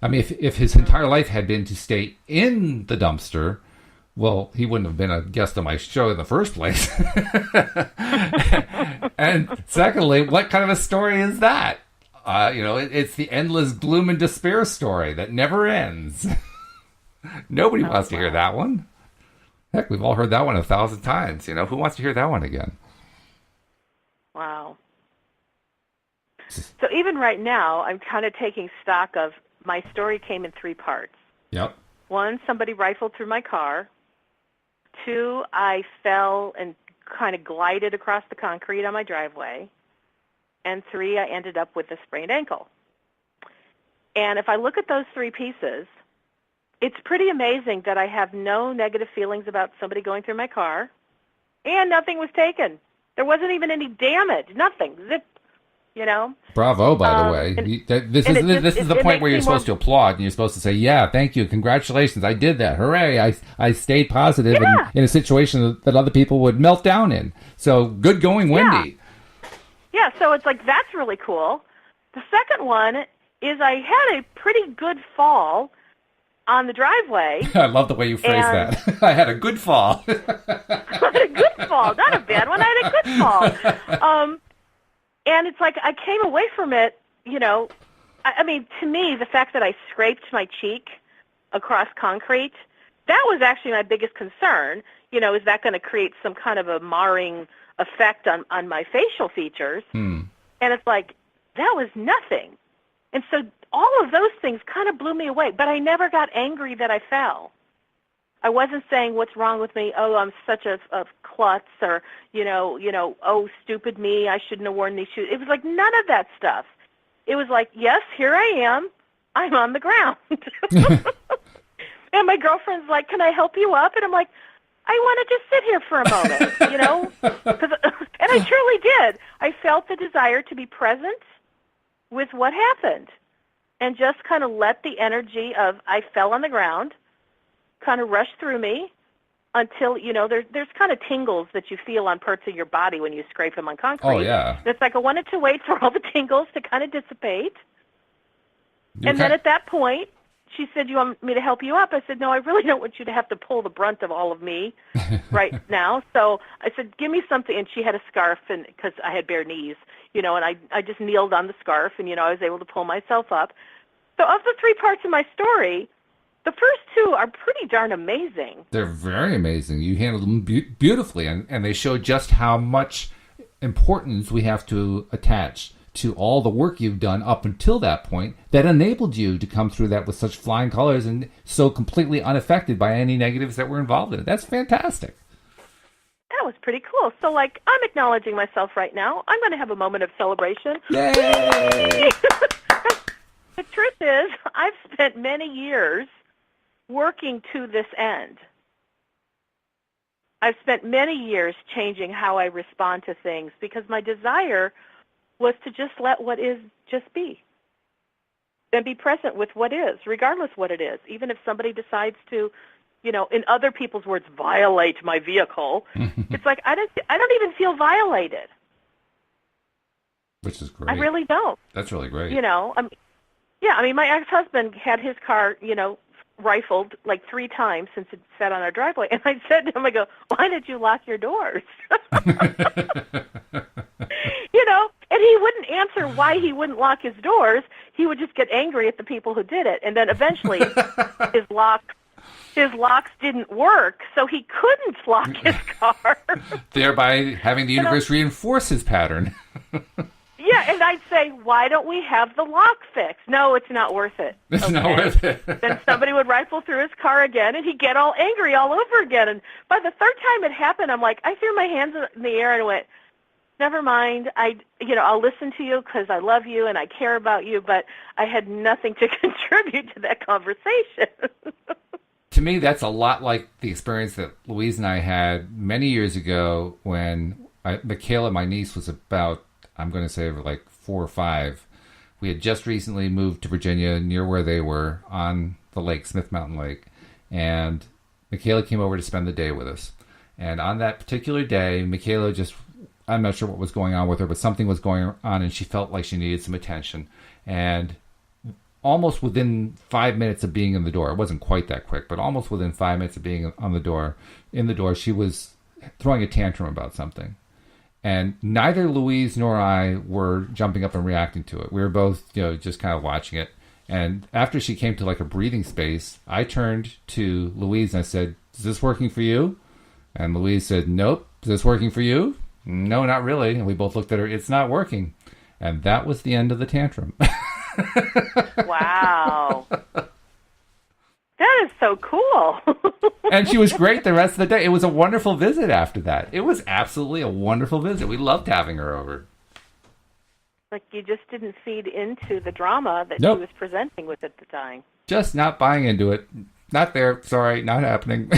I mean, if his entire life had been to stay in the dumpster, well, he wouldn't have been a guest on my show in the first place. And secondly, what kind of a story is that? It's the endless gloom and despair story that never ends. Nobody wants to hear that one. Heck, we've all heard that one 1,000 times. Who wants to hear that one again? Wow. So even right now, I'm kind of taking stock of my story came in 3 parts. Yep. 1, somebody rifled through my car. 2, I fell and kind of glided across the concrete on my driveway. And 3, I ended up with a sprained ankle. And if I look at those 3 pieces, it's pretty amazing that I have no negative feelings about somebody going through my car, and nothing was taken. There wasn't even any damage, nothing, zip, Bravo, by the way. This is the point where you're supposed to applaud, and you're supposed to say, yeah, thank you, congratulations, I did that, hooray, I stayed positive in a situation that other people would melt down in. So good going, Wendy. Yeah, so it's like, that's really cool. The second one is I had a pretty good fall on the driveway. I love the way you phrase that. I had a good fall. I had a good fall, not a bad one. I had a good fall. And it's like I came away from it, I mean, to me, the fact that I scraped my cheek across concrete, that was actually my biggest concern. Is that going to create some kind of a marring effect on my facial features? And it's like, that was nothing. And so all of those things kind of blew me away, but I never got angry that I fell. I wasn't saying, what's wrong with me? Oh, I'm such a klutz, or, oh, stupid me, I shouldn't have worn these shoes. It was like none of that stuff. It was like, yes, here I am. I'm on the ground. And my girlfriend's like, can I help you up? And I'm like, I want to just sit here for a moment, And I truly did. I felt the desire to be present with what happened and just kind of let the energy of I fell on the ground kind of rush through me until, there's kind of tingles that you feel on parts of your body when you scrape them on concrete. Oh, yeah. It's like I wanted to wait for all the tingles to kind of dissipate. And then at that point, she said, you want me to help you up? I said, no, I really don't want you to have to pull the brunt of all of me right now. So I said, give me something. And she had a scarf because I had bare knees, and I just kneeled on the scarf and, I was able to pull myself up. So of the 3 parts of my story, the first 2 are pretty darn amazing. They're very amazing. You handled them beautifully, and they show just how much importance we have to attach to all the work you've done up until that point that enabled you to come through that with such flying colors and so completely unaffected by any negatives that were involved in it. That's fantastic. That was pretty cool. So, I'm acknowledging myself right now. I'm going to have a moment of celebration. Yay! The truth is, I've spent many years working to this end. I've spent many years changing how I respond to things because my desire was to just let what is just be and be present with what is, regardless what it is. Even if somebody decides to, in other people's words, violate my vehicle, it's like I don't even feel violated. Which is great. I really don't. That's really great. My ex-husband had his car, rifled 3 times since it sat on our driveway. And I said to him, I go, why did you lock your doors? And he wouldn't answer why he wouldn't lock his doors. He would just get angry at the people who did it. And then eventually his locks didn't work, so he couldn't lock his car. Thereby having the universe reinforce his pattern. Yeah, and I'd say, why don't we have the lock fixed? No, it's not worth it. It's not worth it. Then somebody would rifle through his car again, and he'd get all angry all over again. And by the 3rd time it happened, I'm like, I threw my hands in the air and went, never mind. I'll listen to you because I love you and I care about you, but I had nothing to contribute to that conversation. To me, that's a lot like the experience that Louise and I had many years ago when Michaela, my niece, was about, I'm going to say 4 or 5. We had just recently moved to Virginia near where they were on the lake, Smith Mountain Lake. And Michaela came over to spend the day with us. And on that particular day, Michaela I'm not sure what was going on with her, but something was going on and she felt like she needed some attention. And almost within 5 minutes of being in the door. It wasn't quite that quick, but almost within 5 minutes of being in the door, she was throwing a tantrum about something. And neither Louise nor I were jumping up and reacting to it. We were both, just kind of watching it. And after she came to like a breathing space, I turned to Louise and I said, "Is this working for you?" And Louise said, "Nope." "Is this working for you?" "No, not really." And we both looked at her. "It's not working." And that was the end of the tantrum. Wow. That is so cool. And she was great the rest of the day. It was a wonderful visit after that. It was absolutely a wonderful visit. We loved having her over. Like you just didn't feed into the drama that Nope. she was presenting with at the time. Just not buying into it. Not there. Sorry, not happening.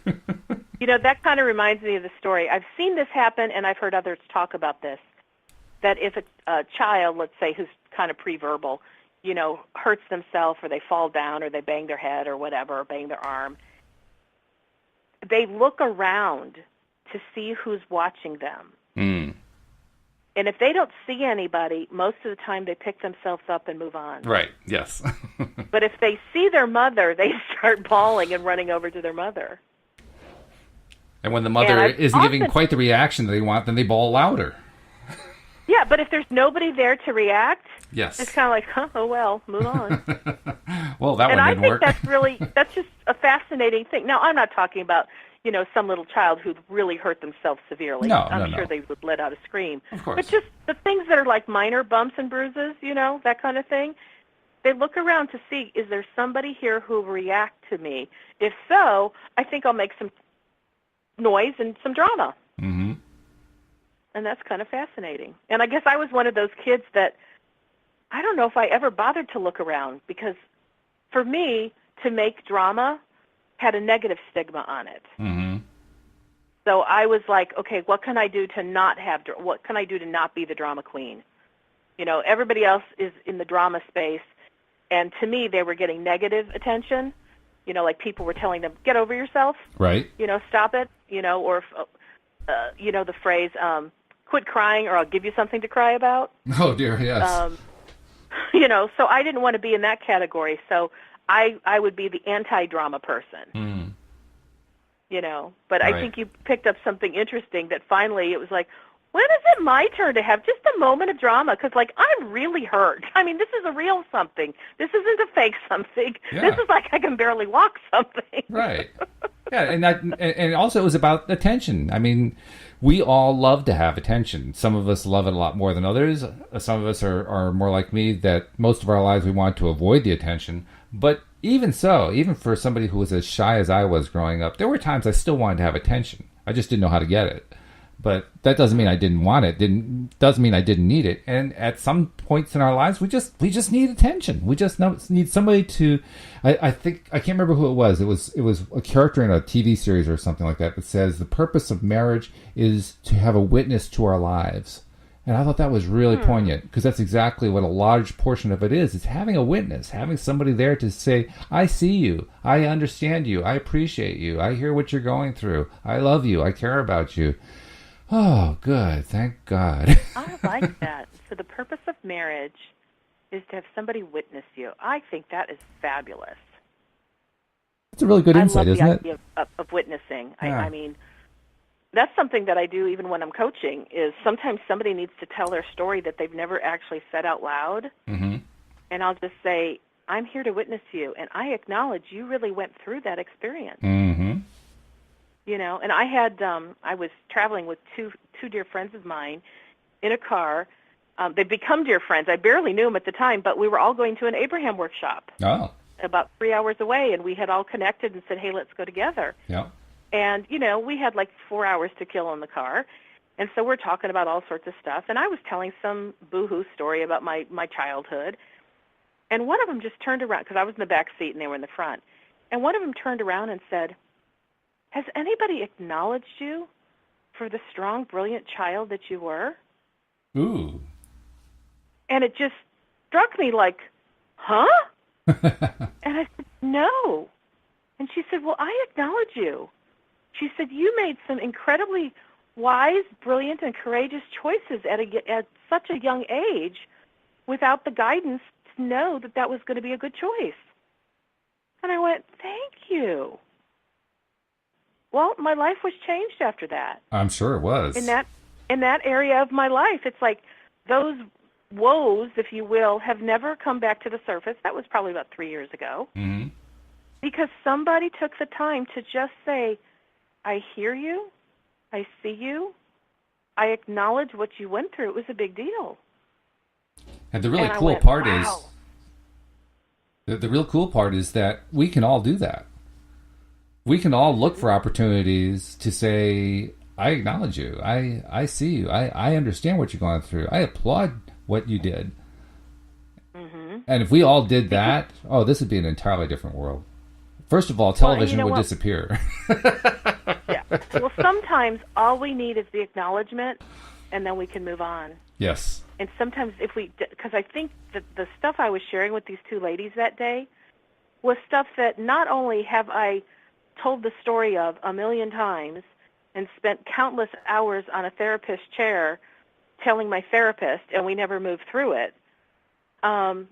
That kind of reminds me of the story. I've seen this happen, and I've heard others talk about this, that if a child, let's say, who's kind of pre-verbal, hurts themselves or they fall down or they bang their head or whatever, or bang their arm, they look around to see who's watching them. Mm. And if they don't see anybody, most of the time they pick themselves up and move on. Right, yes. But if they see their mother, they start bawling and running over to their mother. And when the mother isn't giving quite the reaction that they want, then they bawl louder. Yeah, but if there's nobody there to react, yes, it's kind of like, oh well, move on. Well, that one didn't work. And I think that's just a fascinating thing. Now, I'm not talking about, some little child who really hurt themselves severely. No, I'm no. sure they would let out a scream. Of course. But just the things that are like minor bumps and bruises, that kind of thing, they look around to see, is there somebody here who will react to me? If so, I think I'll make some noise and some drama. Mm-hmm. And that's kind of fascinating. And I guess I was one of those kids that I don't know if I ever bothered to look around, because for me, to make drama had a negative stigma on it. Mm-hmm. So I was like, okay, what can I do to not be the drama queen? Everybody else is in the drama space, and to me, they were getting negative attention. Like people were telling them, get over yourself. Right. Stop it. Or, the phrase, quit crying or I'll give you something to cry about. Oh, dear, yes. So I didn't want to be in that category. So I would be the anti-drama person. Mm. But right. I think you picked up something interesting that finally it was like, when is it my turn to have just a moment of drama? Because, I'm really hurt. I mean, this is a real something. This isn't a fake something. Yeah. This is like I can barely walk something. Right. Yeah, and also it was about attention. I mean, we all love to have attention. Some of us love it a lot more than others. Some of us are more like me, that most of our lives we want to avoid the attention. But even so, even for somebody who was as shy as I was growing up, there were times I still wanted to have attention. I just didn't know how to get it. But that doesn't mean I didn't want it. Doesn't mean I didn't need it. And at some points in our lives, we just need attention. We just need somebody to. I think I can't remember who it was. It was a character in a TV series or something like that says the purpose of marriage is to have a witness to our lives. And I thought that was really poignant, because that's exactly what a large portion of it is. It's having a witness, having somebody there to say, I see you, I understand you, I appreciate you, I hear what you're going through, I love you, I care about you. Oh, good. Thank God. I like that. So the purpose of marriage is to have somebody witness you. I think that is fabulous. It's a really good insight, isn't it? I love the idea of witnessing. Yeah. I mean, that's something that I do even when I'm coaching, is sometimes somebody needs to tell their story that they've never actually said out loud. Mm-hmm. And I'll just say, I'm here to witness you, and I acknowledge you really went through that experience. Mm-hmm. And I had, I was traveling with two dear friends of mine in a car. They've become dear friends. I barely knew them at the time, but we were all going to an Abraham workshop about 3 hours away, and we had all connected and said, hey, let's go together. Yeah. And, we had 4 hours to kill in the car, and so we're talking about all sorts of stuff, and I was telling some boo-hoo story about my childhood, and one of them just turned around, because I was in the back seat and they were in the front, and one of them turned around and said, has anybody acknowledged you for the strong, brilliant child that you were? Ooh. And it just struck me like, huh? And I said, no. And she said, well, I acknowledge you. She said, you made some incredibly wise, brilliant, and courageous choices at such a young age without the guidance know that that was going to be a good choice. And I went, thank you. Well, my life was changed after that. I'm sure it was. In that area of my life, it's like those woes, if you will, have never come back to the surface. That was probably about 3 years ago. Mm-hmm. Because somebody took the time to just say, I hear you, I see you, I acknowledge what you went through. It was a big deal. And the really And I cool went, part wow. is, the real cool part is that we can all do that. We can all look for opportunities to say, I acknowledge you. I see you. I understand what you're going through. I applaud what you did. Mm-hmm. And if we all did that, this would be an entirely different world. First of all, television would disappear. Yeah. Well, sometimes all we need is the acknowledgement, and then we can move on. Yes. And sometimes because I think that the stuff I was sharing with these two ladies that day was stuff that not only have I told the story of a million times and spent countless hours on a therapist's chair telling my therapist, and we never moved through it. To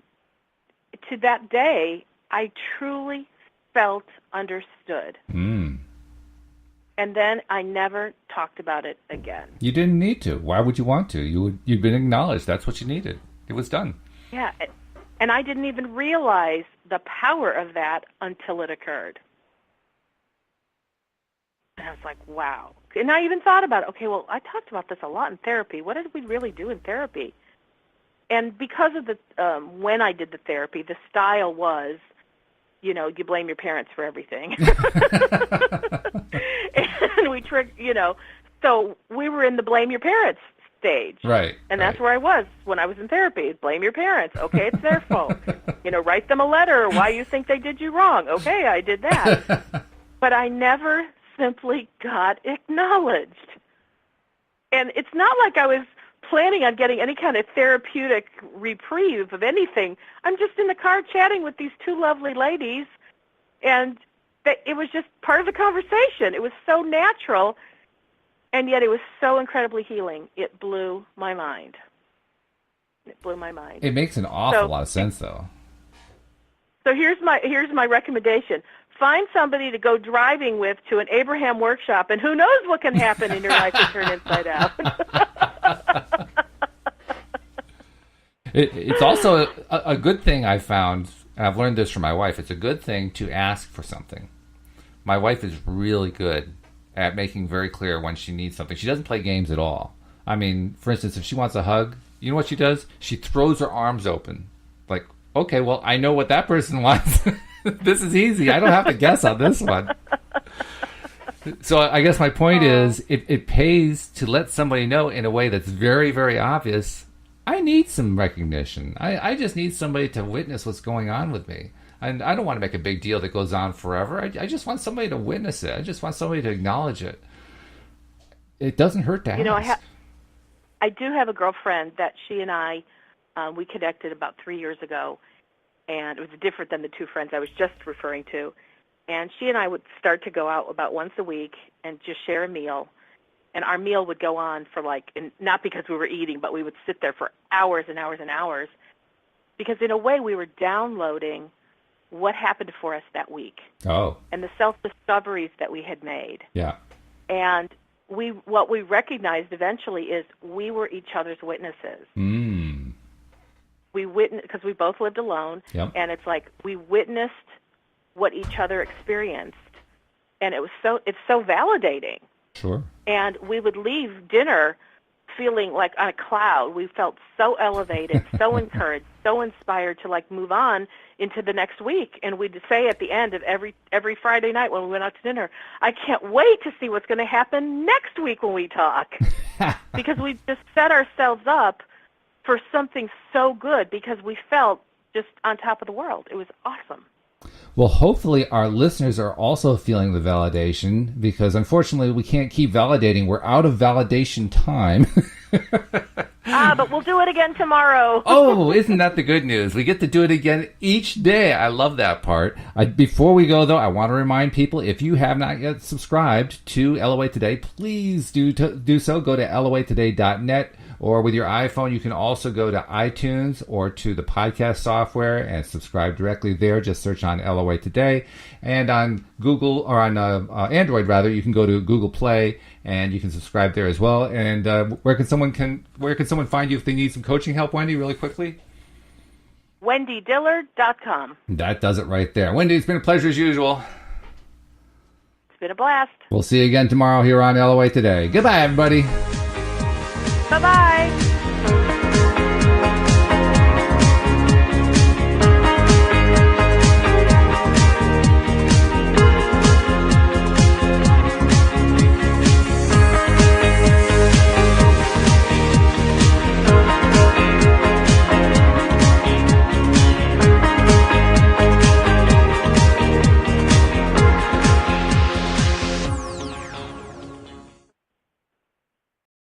that day, I truly felt understood. Mm. And then I never talked about it again. You didn't need to. Why would you want to? You'd been acknowledged. That's what you needed. It was done. Yeah, and I didn't even realize the power of that until it occurred. And I was like, wow. And I even thought about it. Okay, well, I talked about this a lot in therapy. What did we really do in therapy? And because of the when I did the therapy, the style was, you blame your parents for everything. And we so we were in the blame your parents stage. Right. And that's where I was when I was in therapy. Blame your parents. Okay, it's their fault. Write them a letter why you think they did you wrong. Okay, I did that. But I never simply got acknowledged. And it's not like I was planning on getting any kind of therapeutic reprieve of anything. I'm just in the car chatting with these two lovely ladies, and it was just part of the conversation. It was so natural, and yet it was so incredibly healing. It blew my mind. It makes an awful lot of sense, though. So here's my recommendation. Find somebody to go driving with to an Abraham workshop, and who knows what can happen in your life and turn inside out. It's also a good thing I found, and I've learned this from my wife, it's a good thing to ask for something. My wife is really good at making very clear when she needs something. She doesn't play games at all. I mean, for instance, if she wants a hug, you know what she does? She throws her arms open. Like, okay, well, I know what that person wants. This is easy. I don't have to guess on this one. So I guess my point is it pays to let somebody know in a way that's very, very obvious. I need some recognition. I just need somebody to witness what's going on with me. And I don't want to make a big deal that goes on forever. I just want somebody to witness it. I just want somebody to acknowledge it. It doesn't hurt to ask. I do have a girlfriend that she and I, we connected about 3 years ago. And it was different than the two friends I was just referring to. And she and I would start to go out about once a week and just share a meal. And our meal would go on for not because we were eating, but we would sit there for hours and hours and hours. Because in a way we were downloading what happened for us that week. Oh. And the self-discoveries that we had made. Yeah. And what we recognized eventually is we were each other's witnesses. Mm. We witnessed, because we both lived alone, yep. And it's like we witnessed what each other experienced, and it's so validating. Sure. And we would leave dinner feeling like on a cloud. We felt so elevated, so encouraged, so inspired to move on into the next week. And we'd say at the end of every Friday night when we went out to dinner, I can't wait to see what's going to happen next week when we talk, because we just set ourselves up for something so good because we felt just on top of the world. It was awesome. Well, hopefully our listeners are also feeling the validation, because unfortunately we can't keep validating. We're out of validation time. But we'll do it again tomorrow. Oh, isn't that the good news? We get to do it again each day. I love that part. Before we go, though, I want to remind people, if you have not yet subscribed to LOA Today, please do so. Go to loatoday.net, or with your iPhone, you can also go to iTunes or to the podcast software and subscribe directly there. Just search on LOA Today. And on Google, or on Android, rather, you can go to Google Play, and you can subscribe there as well. And where can someone find you if they need some coaching help, Wendy, really quickly? WendyDillard.com. That does it right there. Wendy, it's been a pleasure as usual. It's been a blast. We'll see you again tomorrow here on LOA Today. Goodbye, everybody. Bye-bye.